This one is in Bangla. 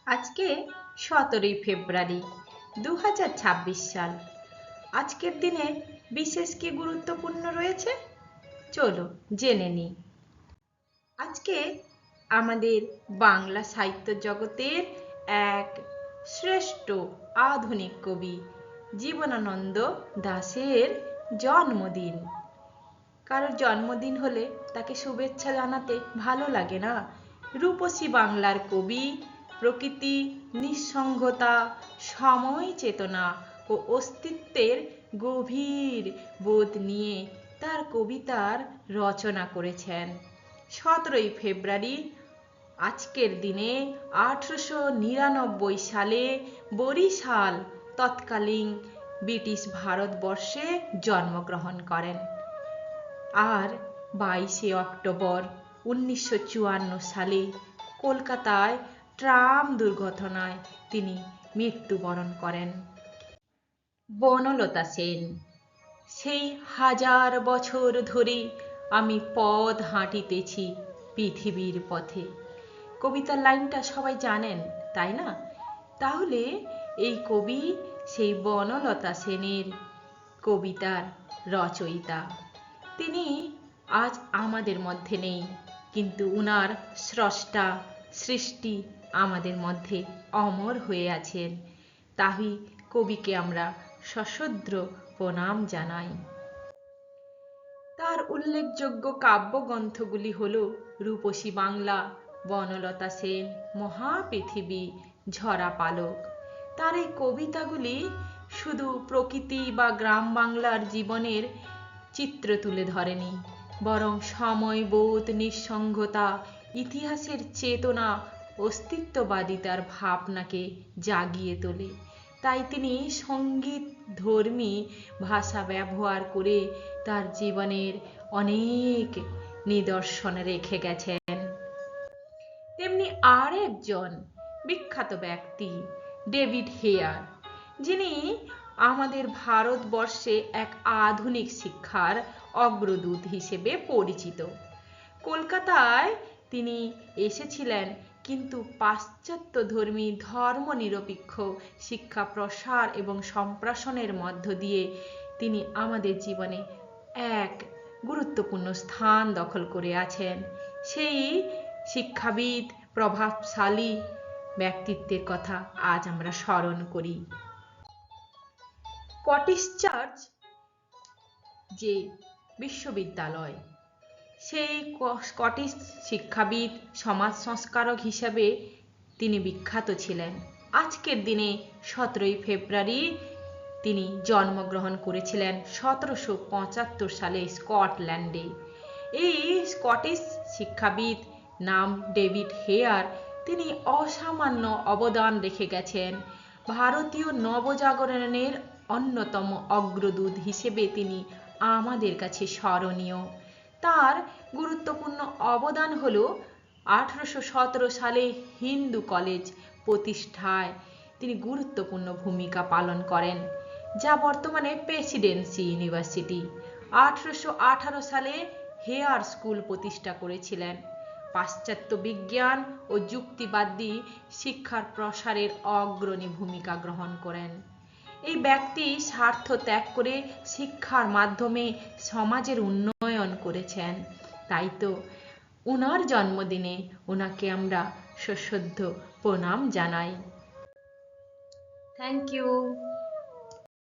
আজকে 17ই ফেব্রুয়ারি 2026 সাল। আজকের দিনে বিশেষ কি গুরুত্বপূর্ণ রয়েছে চলো জেনে নিই। আজকে আমাদের বাংলা সাহিত্য জগতের এক শ্রেষ্ঠ আধুনিক কবি জীবনানন্দ দাশের জন্মদিন। কারোর জন্মদিন হলে তাকে শুভেচ্ছা জানাতে ভালো লাগে না? রূপসী বাংলার কবি প্রকৃতি, নিঃসঙ্গতা, সময় চেতনা ও অস্তিত্বের গভীর বোধ নিয়ে তার কবিতার রচনা করেছেন। 17ই ফেব্রুয়ারি আজকের দিনে 1899 সালে বরিশাল তৎকালীন ব্রিটিশ ভারতবর্ষে জন্মগ্রহণ করেন। আর 22শে অক্টোবর 1954 সালে কলকাতায় ট্রাম দুর্ঘটনায় তিনি মৃত্যুবরণ করেন। বনলতা সেন। সেই 1000 বছর ধরে আমি পথ হাঁটিতেছি পৃথিবীর পথে। কবিতার লাইনটা সবাই জানেন, তাই না? তাহলে এই কবি সেই বনলতা সেনের কবিতার রচয়িতা। তিনি আজ আমাদের মধ্যে নেই, কিন্তু উনার স্রষ্টা সৃষ্টি আমাদের মধ্যে অমর হয়ে আছেন। তাই কবিকে আমরা সশ্রদ্ধ প্রণাম জানাই। তার উল্লেখযোগ্য কাব্যগ্রন্থগুলি হল রূপসী বাংলা, বনলতা সেন, মহাপৃথিবী, ঝরা পালক। তার এই কবিতাগুলি শুধু প্রকৃতি বা গ্রাম বাংলার জীবনের চিত্র তুলে ধরেনি, বরং সময়বোধ, নিঃসঙ্গতা, ইতিহাসের চেতনা, অস্তিত্ববাদিতার ভাবনাকে জাগিয়ে তোলে। তাই তিনি সঙ্গীত ধর্মী ভাষা ব্যবহার করে তার জীবনের অনেক নিদর্শন রেখে গেছেন। তেমনি আর একজন বিখ্যাত ব্যক্তি ডেভিড হেয়ার, যিনি আমাদের ভারতবর্ষে এক আধুনিক শিক্ষার অগ্রদূত হিসেবে পরিচিত। কলকাতায় তিনি এসেছিলেন, কিন্তু পাশ্চাত্য ধর্মী ধর্মনিরপেক্ষ শিক্ষা প্রসার এবং সম্প্রসারণের মধ্য দিয়ে তিনি আমাদের জীবনে এক গুরুত্বপূর্ণ স্থান দখল করে আছেন। সেই শিক্ষাবিদ, প্রভাবশালী ব্যক্তিত্বের কথা আজ আমরা স্মরণ করি। স্কটিশ চার্চ যে বিশ্ববিদ্যালয়, সেই স্কটিশ শিক্ষাবিদ, সমাজ সংস্কারক হিসাবে তিনি বিখ্যাত ছিলেন। আজকের দিনে 17ই ফেব্রুয়ারি তিনি জন্মগ্রহণ করেছিলেন 1775 সালে স্কটল্যান্ডে। এই স্কটিশ শিক্ষাবিদ নাম ডেভিড হেয়ার। তিনি অসামান্য অবদান রেখে গেছেন। ভারতীয় নবজাগরণের অন্যতম অগ্রদূত হিসেবে তিনি আমাদের কাছে স্মরণীয়। তার গুরুত্বপূর্ণ অবদান হল 1817 সালে হিন্দু কলেজ প্রতিষ্ঠায় তিনি গুরুত্বপূর্ণ ভূমিকা পালন করেন, যা বর্তমানে প্রেসিডেন্সি ইউনিভার্সিটি। 1818 সালে হেয়ার স্কুল প্রতিষ্ঠা করেছিলেন। পাশ্চাত্য বিজ্ঞান ও যুক্তিবাদী শিক্ষার প্রসারের অগ্রণী ভূমিকা গ্রহণ করেন। এই ব্যক্তি স্বার্থ ত্যাগ করে শিক্ষার মাধ্যমে সমাজের উন্নয়ন করেছেন। তাই তো ওনার জন্মদিনে ওনাকে আমরা সশ্রদ্ধ প্রণাম জানাই। Thank you.